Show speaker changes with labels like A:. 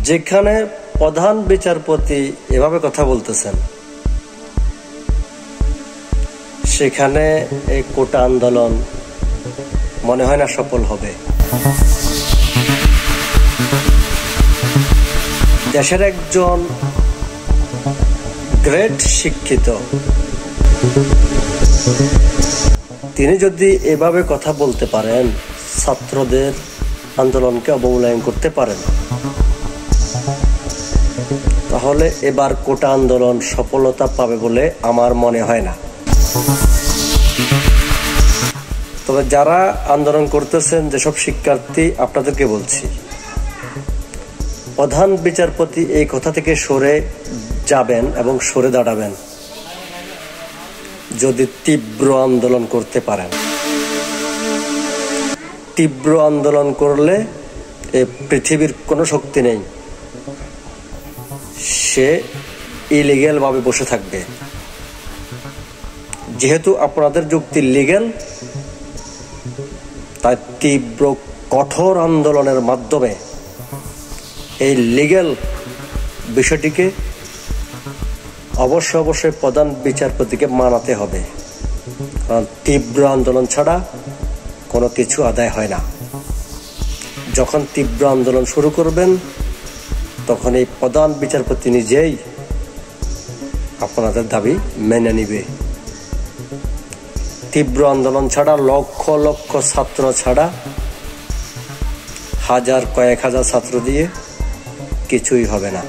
A: যেখানে প্রধান বিচারপতি এভাবে কথা বলতেছেন, সেখানে এই কোটা আন্দোলন মনে হয় না সফল হবে। দেশের একজন গ্রেট শিক্ষিত, তিনি যদি এভাবে কথা বলতে পারেন, ছাত্রদের আন্দোলনকে অবমূল্যায়ন করতে পারেন, তাহলে এবার কোটা আন্দোলন সফলতা পাবে বলে আমার মনে হয় না। তবে যারা আন্দোলন করতেছেন, যেসব শিক্ষার্থী, আপনাদেরকে বলছি, প্রধান বিচারপতি এই কথা থেকে সরে যাবেন এবং সরে দাঁড়াবেন যদি তীব্র আন্দোলন করতে পারেন। তীব্র আন্দোলন করলে এই পৃথিবীর কোনো শক্তি নেই, সে ইলিগ্যাল ভাবে বসে থাকবে। যেহেতু আপনাদের যুক্তি লিগ্যাল, তাই তীব্র কঠোর আন্দোলনের মাধ্যমে এই লিগ্যাল বিষয়টিকে অবশ্যই প্রধান বিচারপতিকে মানাতে হবে, কারণ তীব্র আন্দোলন ছাড়া কোনো কিছু আদায় হয় না। যখন তীব্র আন্দোলন শুরু করবেন, তখন এই প্রধান বিচারপতি নিজেই আপনাদের দাবি মেনে নিবে। তীব্র আন্দোলন ছাড়া, লক্ষ লক্ষ ছাত্র ছাড়া, কয়েক হাজার ছাত্র দিয়ে কিছুই হবে না।